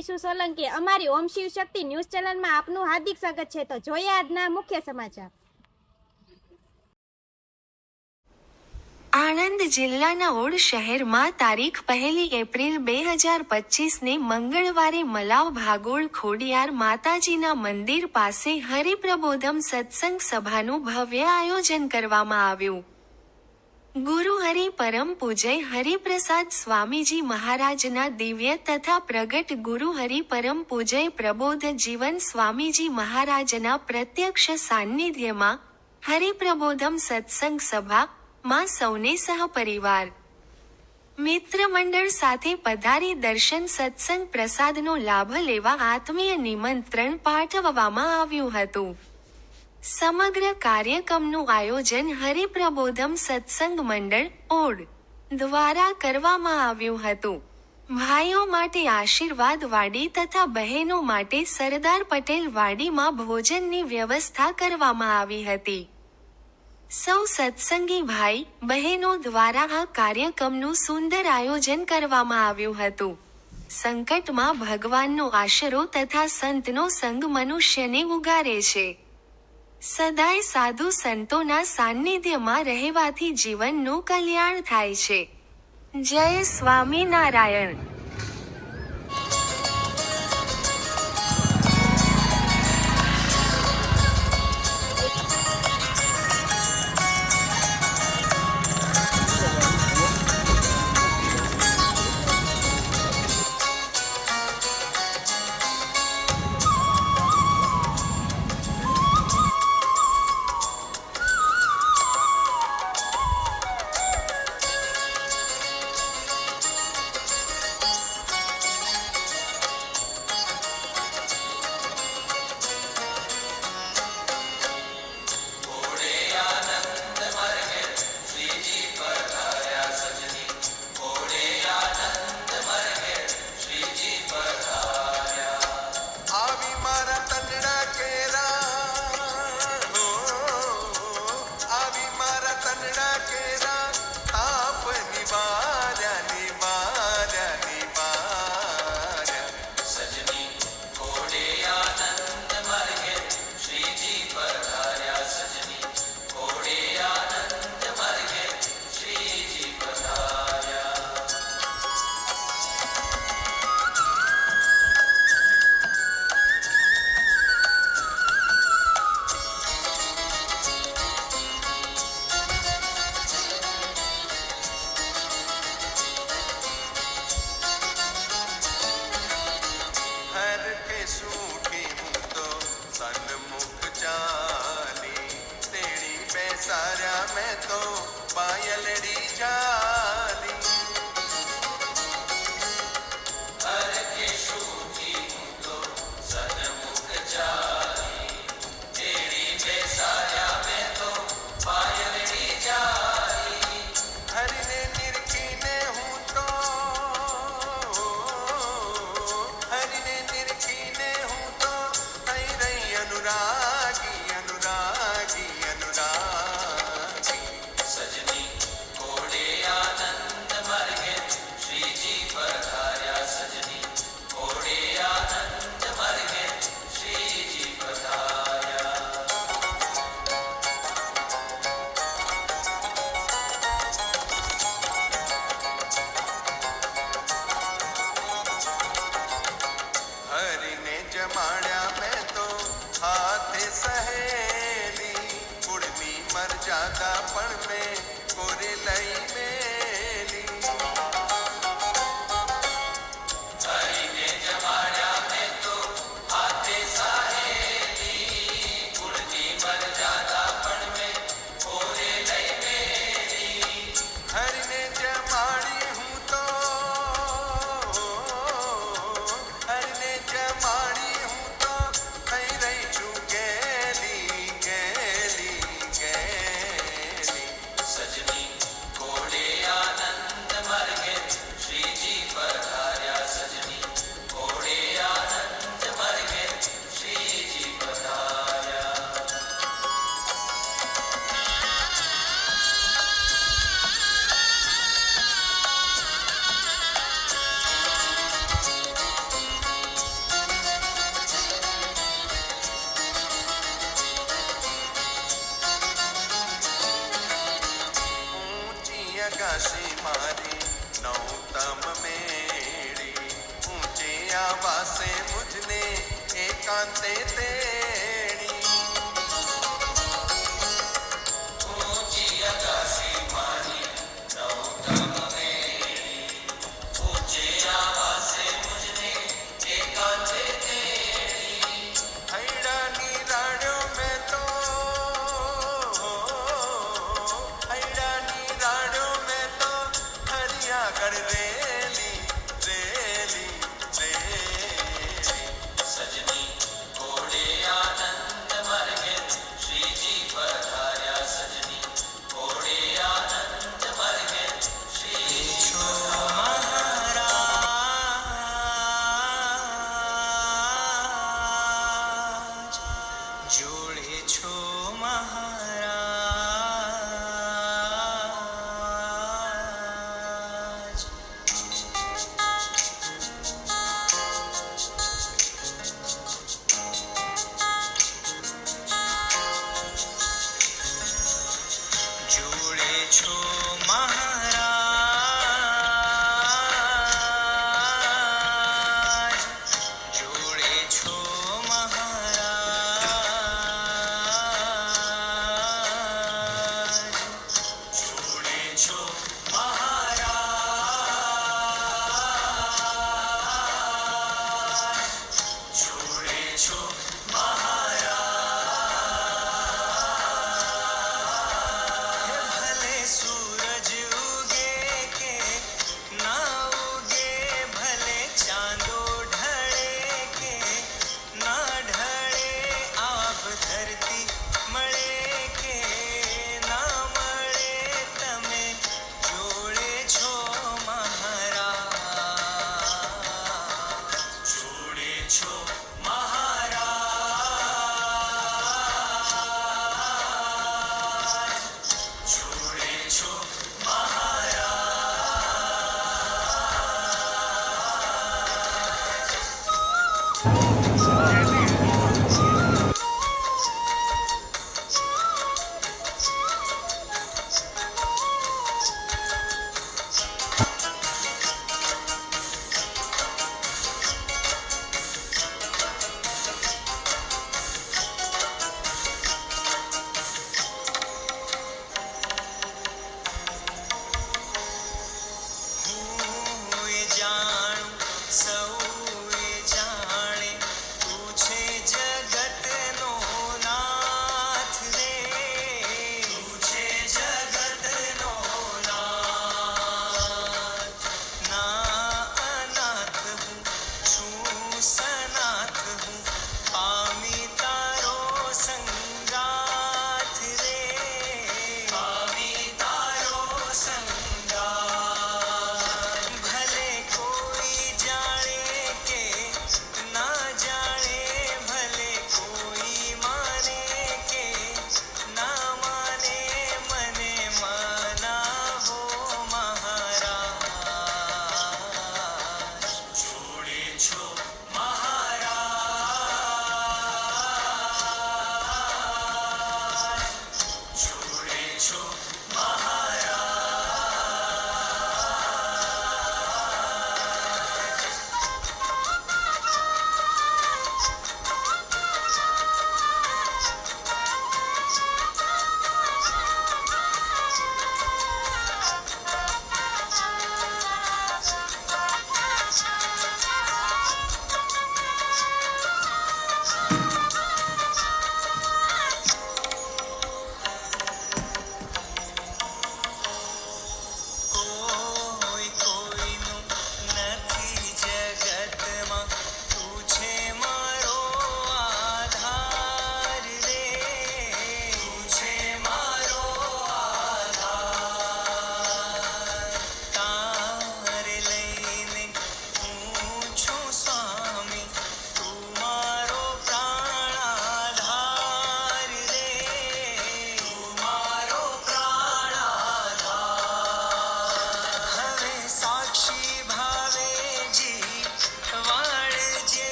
વિશુ સોલંકી, અમારી ઓમ શિવ શક્તિ ન્યૂઝ ચેનલમાં આપનું હાર્દિક સ્વાગત છે। તો જોઈએ આજના મુખ્ય સમાચાર। આણંદ જિલ્લાના ઓડ શહેરમાં તારીખ 1 એપ્રિલ 2025ને મંગળવારે મલાવ ભાગોળ ખોડિયાર માતાજીના મંદિર પાસે હરિપ્રબોધમ સત્સંગ સભાનું ભવ્ય આયોજન કરવામાં આવ્યું। ગુરુ હરિ પરમ પૂજ્ય હરિપ્રસાદ સ્વામીજી મહારાજના દિવ્ય તથા પ્રગટ ગુરુ હરિ પરમ પૂજ્ય પ્રબોધ જીવન સ્વામીજી મહારાજના પ્રત્યક્ષ સાનિધ્યમાં હરિપ્રબોધમ સત્સંગ સભા માં સૌને સહપરિવાર મિત્ર મંડળ સાથે પધારી દર્શન સત્સંગ પ્રસાદનો લાભ લેવા આત્મીય નિમંત્રણ પાઠવવામાં આવ્યું હતું। સમગ્ર કાર્યક્રમનું આયોજન હરિપ્રબોધમ સત્સંગ મંડળ ઓડ દ્વારા કરવામાં આવ્યું હતું। ભાઈઓ માટે આશીર્વાદ વાડી તથા બહેનો માટે સરદાર પટેલ વાડીમાં ભોજનની વ્યવસ્થા કરવામાં આવી હતી। સૌ સત્સંગી ભાઈ બહેનો દ્વારા આ કાર્યક્રમનું સુંદર આયોજન કરવામાં આવ્યું હતું। સંકટમાં ભગવાનનો આશરો તથા સંતનો સંગ મનુષ્યને ઉગારે છે। સદાય સાધુ સંતોના સાનિધ્યમાં રહેવાથી જીવનનું કલ્યાણ થાય છે। જય સ્વામિનારાયણ। मारी नौतम मेरी ऊंचे आवासे मुझने एकांते तेरी ऊंची आकाशी मारी नौतम मेरी ऊंचे आवासे मुझने एकांते तेरी हैड़ा निराण्यों में तो हैड़ा निराण्यों में तो हरियागढ़ रेली रेली रेली सजनी घोड़े आनंद मर्गे श्री जी पधार्या सजनी घोड़े आनंद मर्गे श्री छो महाराज जोड़े छो महाराज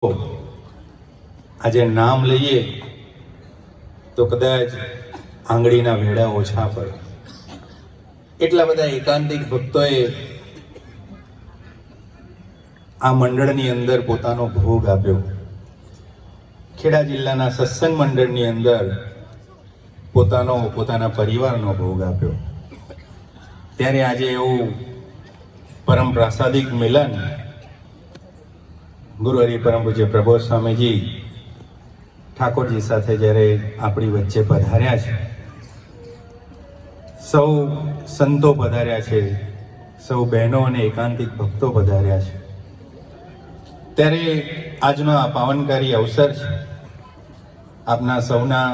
આજે નામ લઈએ તો કદાચ આંગળીના વેડા ઓછા પડે. એટલા બધા એકાંતિક ભક્તોએ આ મંડળની અંદર પોતાનો ભોગ આપ્યો. ખેડા જિલ્લાના સત્સંગ મંડળની અંદર પોતાના પરિવારનો ભોગ આપ્યો. ત્યારે આજે એવું પરમ પ્રાસાદિક મિલન ગુરુ હરિ પરમ પૂજ્ય પ્રબોધ સ્વામીજી ઠાકોરજી સાથે જ્યારે આપણી વચ્ચે પધાર્યા છે, સૌ સંતો પધાર્યા છે, સૌ બહેનો અને એકાંતિક ભક્તો પધાર્યા છે, ત્યારે આજનો આ પાવનકારી અવસર છે. આપના સૌના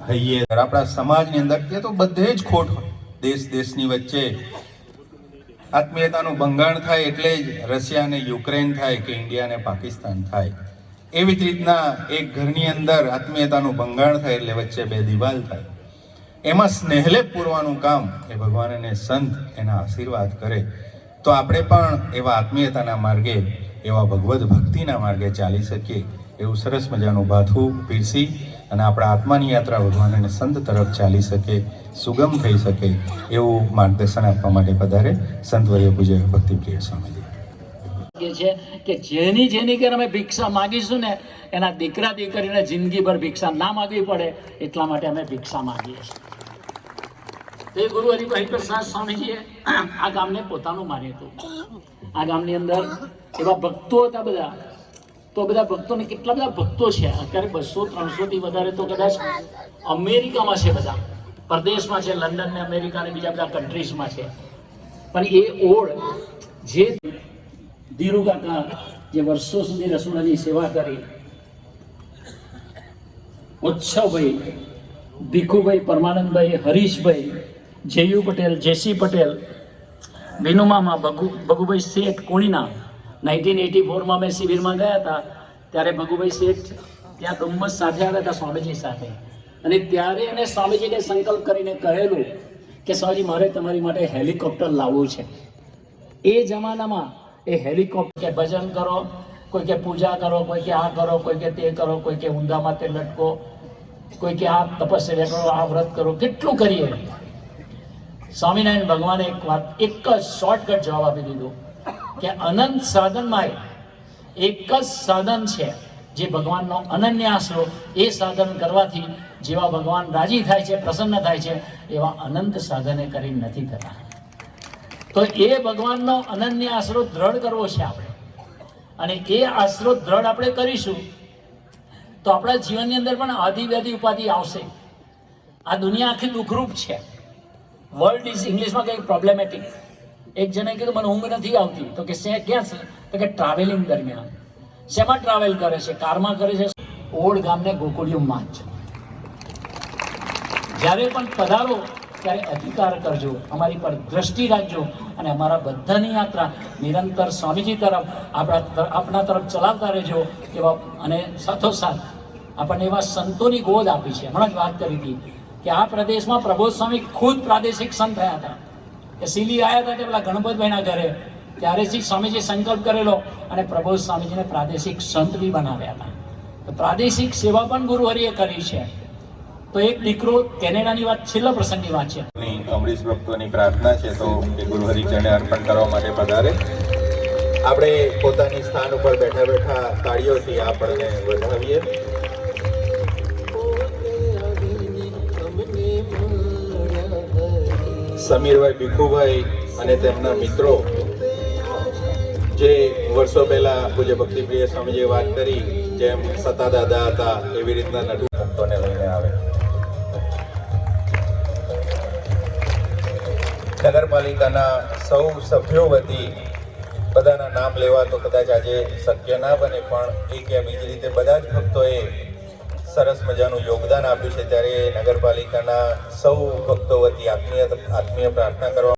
હૈયે આપણા સમાજની અંદર કે તો બધે જ ખોટ હોય. દેશની વચ્ચે આત્મીયતાનું ભંગાણ થાય એટલે જ રશિયા અને યુક્રેન થાય કે ઇન્ડિયા અને પાકિસ્તાન થાય. એવી જ રીતના એક ઘરની અંદર આત્મીયતાનું ભંગાણ થાય એટલે વચ્ચે બે દિવાલ થાય. એમાં સ્નેહલેપ પૂરવાનું કામ એ ભગવાન અને સંત એના આશીર્વાદ કરે તો આપણે પણ એવા આત્મીયતાના માર્ગે, એવા ભગવદ ભક્તિના માર્ગે ચાલી શકીએ. એવું સરસ મજાનું ભાથું પીરસી અને આપણા આત્માની યાત્રા ભગવાન અને સંત તરફ ચાલી શકે, સુગમ થઈ શકે એવું માર્ગદર્શન આપવા માટે પધારે સંતવર્ય પૂજ્ય ભક્તિપ્રિય સ્વામીજી. છે કે જેની ઘેર અમે ભિક્ષા માગીશું ને એના દીકરા દીકરીને જિંદગીભર ભિક્ષા ના માગવી પડે એટલા માટે અમે ભિક્ષા માગીએ છીએ. તે ગુરુ હરિપ્રસાદ સ્વામીજીએ આ ગામને પોતાનું માન્યું હતું. આ ગામની અંદર એવા ભક્તો હતા બધા, તો બધા ભક્તોને કેટલા બધા ભક્તો છે અત્યારે 200-300 થી વધારે તો કદાચ અમેરિકામાં છે, બધા પરદેશમાં છે, લંડન ને અમેરિકા ને બીજા બધા કન્ટ્રીઝમાં છે. પણ એ ઓળ જે ધીરુ કાકા જે વર્ષો સુધી રસોડાની સેવા કરી, ઉત્સવભાઈ, ભીખુભાઈ, પરમાનંદભાઈ, હરીશભાઈ, જયુ પટેલ, જેસી પટેલ, વિનુમામા, ભગુભાઈ શેઠ કોણીના 1984માં મેં શિબિરમાં ગયા હતા ત્યારે ભગુભાઈ શેઠ ત્યાં ડુમ્મસ સાથે આવ્યા હતા સ્વામીજી સાથે, અને ત્યારે એને સ્વામીજીને સંકલ્પ કરીને કહેલું કે સ્વામીજી મારે તમારી માટે હેલિકોપ્ટર લાવવું છે. એ જમાનામાં એ હેલિકોપ્ટર કે ભજન કરો, કોઈ કે પૂજા કરો, કોઈ કે આ કરો, કોઈ કે તે કરો, કોઈ કે ઊંધા માથે લટકો, કોઈ કે આ તપસ્યા કરો, આ વ્રત કરો, કેટલું કરીએ. સ્વામિનારાયણ ભગવાને એક વાત, એક જ શોર્ટકટ જવાબ આપી દીધો કે અનંત સાધનમાં એક જ સાધન છે જે ભગવાનનો અનન્ય આશરો, એ સાધન કરવાથી જેવા ભગવાન રાજી થાય છે, પ્રસન્ન થાય છે, એવા અનંત સાધને કરી નથી થતા. તો એ ભગવાનનો અનન્ય આશરો દ્રઢ કરવો છે આપણે, અને એ આશરો દ્રઢ આપણે કરીશું તો આપણા જીવનની અંદર પણ આદિ વ્યાધિ ઉપાધિ આવશે. આ દુનિયા આખી દુઃખરૂપ છે. વર્લ્ડ ઇઝ ઇંગ્લિશમાં કંઈક પ્રોબ્લેમેટિક. એક જણે કીધું મને ઊંઘ નથી આવતી, તો કે ક્યાં છે, તો કે ટ્રાવેલિંગ દરમિયાન. શેમાં ટ્રાવેલ કરે છે? કારમાં કરે છે. ઓળ ગામને ગોકુળિયુંમાં જ જ્યારે પણ પધારો ત્યારે અધિકાર કરજો, અમારી પર દ્રષ્ટિ રાખજો, અને અમારા બધાની યાત્રા નિરંતર સ્વામીજી તરફ આપણા તરફ ચલાવતા રહેજો. એવા અને સાથોસાથ આપણને એવા સંતોની ગોદ આપી છે. હમણાં જ વાત કરી હતી કે આ પ્રદેશમાં પ્રબોધ સ્વામી ખુદ પ્રાદેશિક સંત થયા હતા. કે સિલી આવ્યા હતા તે પેલા ગણપતભાઈના ઘરે, ત્યારે સ્વામીજી સંકલ્પ કરેલો અને પ્રબોધ સ્વામીજીને પ્રાદેશિક સંત બી બનાવ્યા હતા. તો પ્રાદેશિક સેવા પણ ગુરુ હરિએ કરી છે. તો એક દીકરો કેનેડાની વાત, છેલ્લા પ્રસંગની વાત છે. અમરીશ ભક્તોની પ્રાર્થના છે તો એ ગુરુ હરિચરણે અર્પણ કરવા માટે પધારે. આપણે પોતાની સ્થાન ઉપર બેઠા બેઠા તાળીઓથી આપણને વધાવીએ. સમીરભાઈ, ભીખુભાઈ અને તેમના મિત્રો જે વર્ષો પહેલા પૂજ્ય ભક્તિપ્રિય સ્વામીજીએ વાત કરી, જેમ સતા દાદા હતા એવી રીતના નટુ ભક્તોને લઈને આવે. નગરપાલિકાના સૌ સભ્યો વતી બધાના નામ લેવા તો કદાચ આજે શક્ય ના બને, પણ એક યા બીજી રીતે બધા જ ભક્તોએ સરસ મજાનું યોગદાન આપ્યું છે. ત્યારે નગરપાલિકાના સૌ ભક્તો વતી આત્મીય પ્રાર્થના કરવા.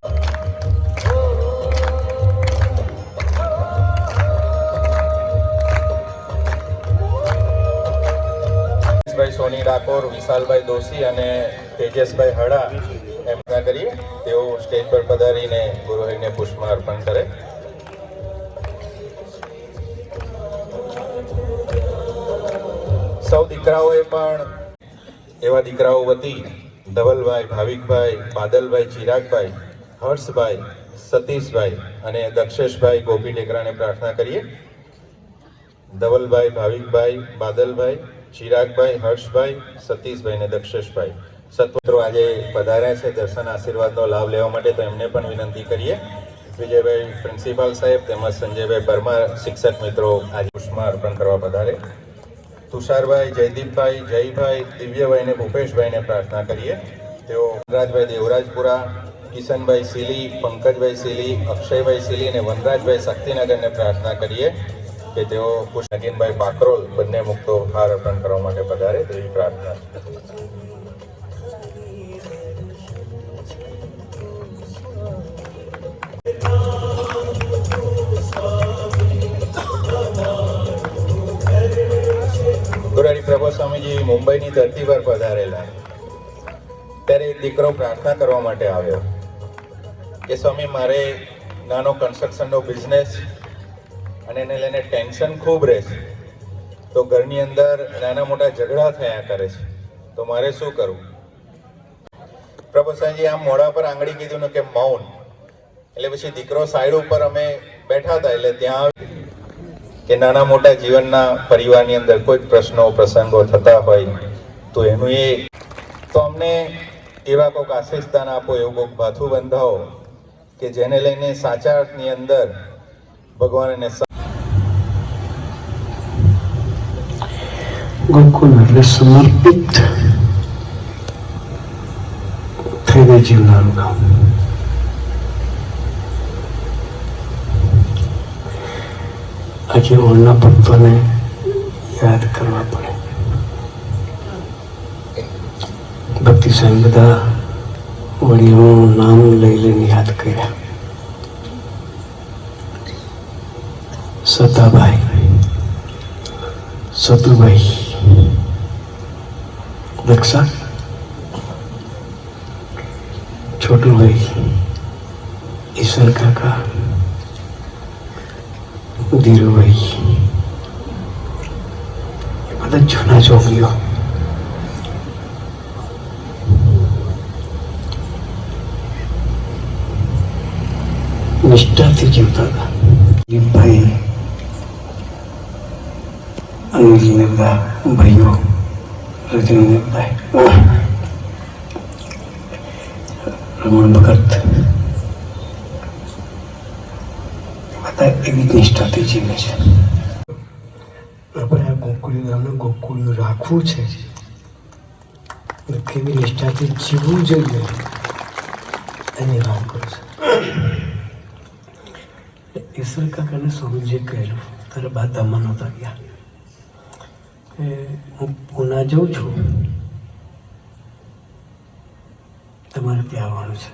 સોની ડાકોર, વિશાલભાઈ દોશી અને તેજસભાઈ હડા એમના કરીએ. તેઓ સ્ટેજ પર પધારીને ગુરુહરિને પુષ્પ અર્પણ કરે. સૌ દીકરાઓએ પણ એવા દીકરાઓ વતી ધવલભાઈ, ભાવિકભાઈ, બાદલભાઈ, ચિરાગભાઈ, હર્ષભાઈ, સતીશભાઈ અને દક્ષેશભાઈ ગોપી ટેકરાને પ્રાર્થના કરીએ. ધવલભાઈ, ભાવિકભાઈ, બાદલભાઈ, ચિરાગભાઈ, હર્ષભાઈ, સતીશભાઈ અને દક્ષેશભાઈ સત્વત્રો આજે પધાર્યા છે દર્શન આશીર્વાદનો લાભ લેવા માટે, તો એમને પણ વિનંતી કરીએ. વિજયભાઈ પ્રિન્સિપાલ સાહેબ તેમજ સંજયભાઈ પરમાર શિક્ષક મિત્રો આજે પુષ્પમાં અર્પણ કરવા પધારે. તુષારભાઈ, જયદીપભાઈ, જયભાઈ, દિવ્યભાઈ અને ભૂપેશભાઈને પ્રાર્થના કરીએ. તેઓ વનરાજભાઈ દેવરાજપુરા, કિશનભાઈ સીલી, પંકજભાઈ સીલી, અક્ષયભાઈ સીલી અને વનરાજભાઈ શક્તિનગરને પ્રાર્થના કરીએ કે તેઓ નગીનભાઈ બાકરોલ બંને મુક્તો હાર અર્પણ કરવા માટે પધારે તેવી પ્રાર્થના. ગુરારી પ્રભુ સ્વામીજી મુંબઈની ધરતી પર પધારેલા ત્યારે એક દીકરો પ્રાર્થના કરવા માટે આવ્યો કે સ્વામી મારે નાનો કન્સ્ટ્રક્શનનો બિઝનેસ અને એને લઈને ટેન્શન ખૂબ રહે છે, તો ઘરની અંદર નાના મોટા ઝઘડા થયા કરે છે, તો મારે શું કરવું? પ્રભુ સ્વામીજી આમ મોઢા પર આંગળી કીધું ને કે મૌન. એટલે પછી દીકરો સાઈડ ઉપર અમે બેઠા હતા એટલે ત્યાં કે નાના મોટા જીવનના પરિવારની અંદર કોઈ પ્રશ્નો પ્રસંગો થતા હોય તો એનું તો અમને એવા કોઈક આશીષદાન આપો, એવું કોઈક ભાથું બંધાવો કે જેને લઈને સાચા અર્થની અંદર ભગવાન એને ગોકુળ એટલે સમર્પિત થઈને જીવનારું ગામ. આજે ઓળના ભક્તોને યાદ કરવા પડે. ભક્તિ સાહેબ બધા વડીલોનું નામ લઈ લઈને યાદ કર્યા. સતાભાઈ, સતુભાઈ, દક્ષા, છોટુભાઈ, ઈશ્વર કાકા, ધીરુભાઈ, એ બધા જૂના છોકરીઓ. નિષ્ઠાથી જીવતા હતા. દીપભાઈ, અનિલ ને બધા ભાઈઓ, રજનીભાઈ, રમણ ભગત, બધા એવી નિષ્ઠાથી જીવે છે. આપણે આ ગોકુળિયું ગામને ગોકુળિયું રાખવું છે, કેવી નિષ્ઠાથી જીવવું જોઈએ એની વાત કરું છું. ઈશ્વર કાકાને સ્વામીજીએ કહેલું તારે બાદામાં નહોતા ગયા કે હું પૂના જાઉં છું, તમારે ત્યાં આવવાનું છે.